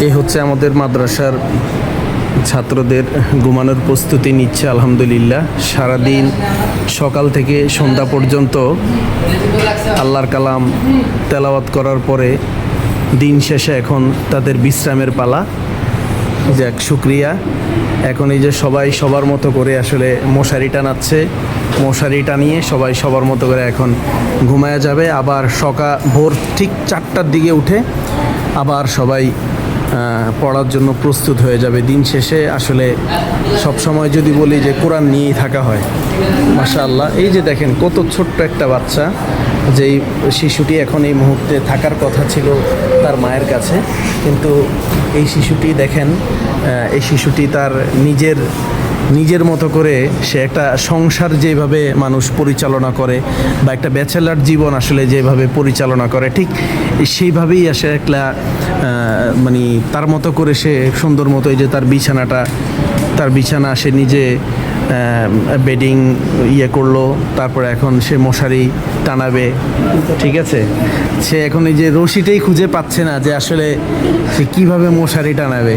এই হচ্ছে আমাদের মাদ্রাসার ছাত্রদের ঘুমানোর প্রস্তুতি নিচ্ছে আলহামদুলিল্লাহ। সারাদিন সকাল থেকে সন্ধ্যা পর্যন্ত আল্লাহর কালাম তেলাওয়াত করার পরে দিন শেষে এখন তাদের বিশ্রামের পালা। যাক, শুক্রিয়া। এখন এই যে সবাই সবার মতো করে আসলে মশারি টানাচ্ছে, মশারি টানিয়ে সবাই সবার মতো করে এখন ঘুমায়া যাবে। আবার ভোর ঠিক 4টার দিকে উঠে আবার সবাই পড়ার জন্য প্রস্তুত হয়ে যাবে। দিন শেষে আসলে সব সময় যদি বলি যে কোরআন নিয়েই থাকা হয়। মাশাআল্লাহ, এই যে দেখেন কত ছোট্ট একটা বাচ্চা, যেই শিশুটি এখন এই মুহূর্তে থাকার কথা ছিল তার মায়ের কাছে, কিন্তু এই শিশুটি দেখেন, এই শিশুটি তার নিজের মতো করে সে একটা সংসার যেভাবে মানুষ পরিচালনা করে বা একটা ব্যাচেলার জীবন আসলে যেভাবে পরিচালনা করে, ঠিক সেইভাবেই আসে একটা মানে তার মতো করে সে সুন্দর মতো, এই যে তার বিছানা সে নিজে বেডিং করলো, তারপরে এখন সে মশারি টানাবে। ঠিক আছে, সে এখন এই যে রশিটাই খুঁজে পাচ্ছে না যে আসলে সে কীভাবে মশারি টানাবে।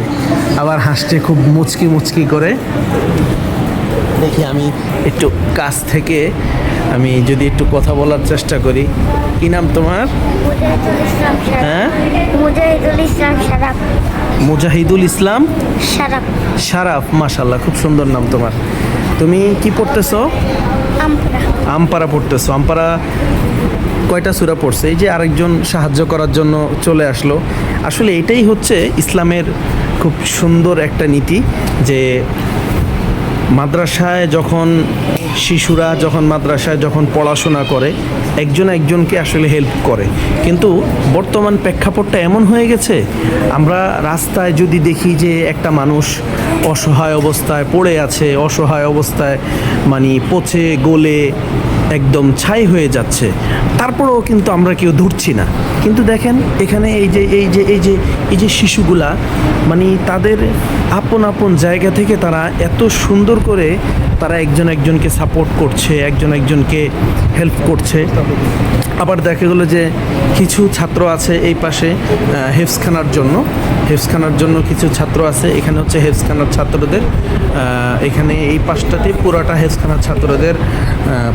আবার হাসছে খুব মুচকি করে। দেখি আমি একটু কাছ থেকে আমি যদি একটু কথা বলার চেষ্টা করি। কি নাম তোমার? হ্যাঁ, মুজাহিদুল ইসলাম শারাফ। মাশাআল্লাহ, খুব সুন্দর নাম তোমার। তুমি কি পড়তেছো? আমপারা পড়তেছো। আমপারা কয়টা সূরা পড়ছে? এই যে আরেকজন সাহায্য করার জন্য চলে আসলো। আসলে এটাই হচ্ছে ইসলামের খুব সুন্দর একটা নীতি, যে মাদ্রাসায় শিশুরা যখন পড়াশোনা করে একজন একজনকে আসলে হেল্প করে। কিন্তু বর্তমান প্রেক্ষাপটটা এমন হয়ে গেছে, আমরা রাস্তায় যদি দেখি যে একটা মানুষ অসহায় অবস্থায় পড়ে আছে, অসহায় অবস্থায় মানে পচে গলে একদম ছাই হয়ে যাচ্ছে, তারপরেও কিন্তু আমরা কেউ ধরছি না। কিন্তু দেখেন এখানে এই যে শিশুগুলা মানে তাদের আপন জায়গা থেকে তারা এত সুন্দর করে তারা একজন একজনকে সাপোর্ট করছে, একজন একজনকে হেল্প করছে। আবার দেখা গেলো যে কিছু ছাত্র আছে এই পাশে হেফজখানার জন্য কিছু ছাত্র আছে। এখানে হচ্ছে হেফজখানার ছাত্রদের, এখানে এই পাশটাতে পুরাটা হেফজখানার ছাত্রদের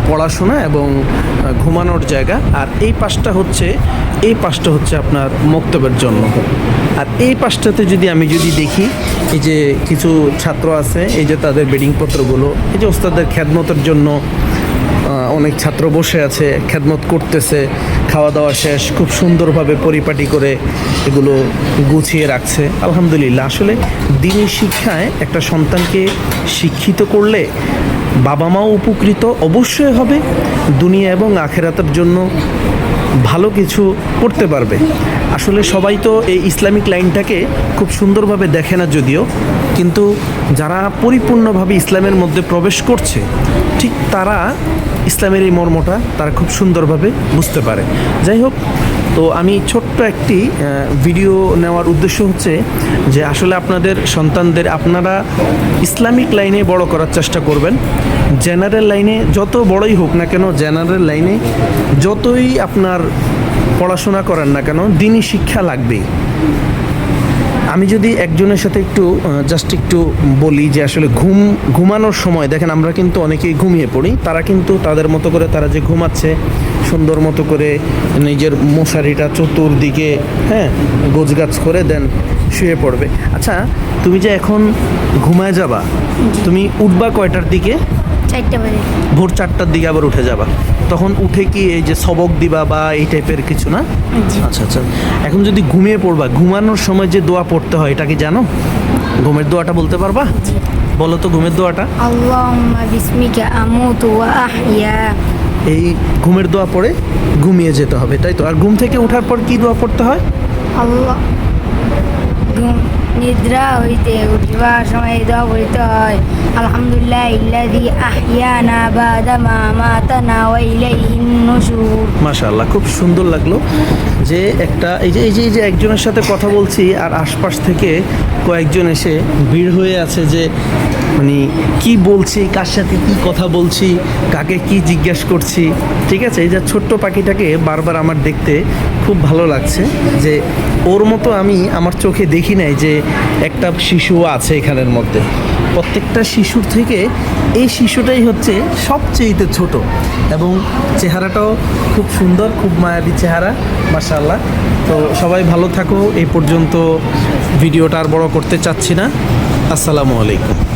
পড়াশোনা এবং ঘুমানোর জায়গা। আর এই পাশটা হচ্ছে আপনার মক্তবের জন্য। আর এই পাশটাতে আমি যদি দেখি, এই যে কিছু ছাত্র আছে, এই যে তাদের বেডিংপত্রগুলো, এই যে ওস্তাদের খেদমতের জন্য অনেক ছাত্র বসে আছে, খেদমত করতেছে। খাওয়া দাওয়া শেষ, খুব সুন্দরভাবে পরিপাটি করে এগুলো গুছিয়ে রাখছে। আলহামদুলিল্লাহ। আসলে দ্বীনি শিক্ষায় একটা সন্তানকে শিক্ষিত করলে বাবা মাও উপকৃত অবশ্যই হবে, দুনিয়া এবং আখিরাতের জন্য ভালো কিছু করতে পারবে। আসলে সবাই তো এই ইসলামিক লাইনটাকে খুব সুন্দরভাবে দেখে না যদিও, কিন্তু যারা পরিপূর্ণভাবে ইসলামের মধ্যে প্রবেশ করছে, ঠিক তারা ইসলামের এই মর্মটা তারা খুব সুন্দরভাবে বুঝতে পারে। যাই হোক, তো আমি ছোট্ট একটি ভিডিও নেওয়ার উদ্দেশ্য হচ্ছে যে আসলে আপনাদের সন্তানদের আপনারা ইসলামিক লাইনে বড় করার চেষ্টা করবেন। জেনারেল লাইনে যত বড়ই হোক না কেন, জেনারেল লাইনে যতই আপনার পড়াশোনা করেন না কেন, দ্বীনি শিক্ষা লাগবেই। আমি যদি একজনের সাথে একটু বলি যে আসলে ঘুমানোর সময় দেখেন আমরা কিন্তু অনেকেই ঘুমিয়ে পড়ি, তারা কিন্তু তাদের মতো করে তারা যে ঘুমাচ্ছে সুন্দর মতো করে নিজের মশারিটা চতুর্দিকে গোছগাছ করে দেন, শুয়ে পড়বে। আচ্ছা, তুমি যে এখন ঘুমায় যাবা, তুমি উঠবা কয়টার দিকে? 4টা বাজে। ভোর 4টার দিকে আবার উঠে যাবা। তখন উঠে কি এই যে সবক দিবা বা এই টাইপের কিছু না? আচ্ছা। এখন যদি ঘুমিয়ে পড়বা, ঘুমানোর সময় যে দোয়া পড়তে হয় এটা কি জানো? ঘুমের দোয়াটা বলতে পারবা? বলো তো ঘুমের দোয়াটা। আল্লাহুম্মা বিসমিকা আমুতু ওয়া আহইয়া। এই ঘুমের দোয়া পড়ে ঘুমিয়ে যেতে হবে, তাই তো? আর ঘুম থেকে ওঠার পর কি দোয়া পড়তে হয়? নিদ্রা হইতে উঠিবার সময় দোয়া পড়তে হয়, আলহামদুলিল্লাহ ইল্লাযী আহইয়ানা বাদা মা আমাতানা ওয়া ইলাইহিন নুশুর। মাশাআল্লাহ, খুব সুন্দর লাগলো যে এই যে একজনের সাথে কথা বলছি আর আশপাশ থেকে কয়েকজন এসে ভিড় হয়ে আছে যে মানে কি বলছি, কার সাথে কি কথা বলছি, কাকে কি জিজ্ঞেস করছি। ঠিক আছে, এই যে ছোট্ট পাখিটাকে বারবার আমার দেখতে খুব ভালো লাগছে যে ওর মতো আমি আমার চোখে দেখি নাই যে একটা শিশু আছে এখানের মধ্যে। প্রত্যেকটা শিশুর থেকে এই শিশুটাই হচ্ছে সবচেয়েতে ছোট এবং চেহারাটাও খুব সুন্দর, খুব মায়াবী চেহারা, মাশাআল্লাহ। তো সবাই ভালো থাকো, এই পর্যন্ত ভিডিওটা আর বড় করতে চাচ্ছি না। আসসালামু আলাইকুম।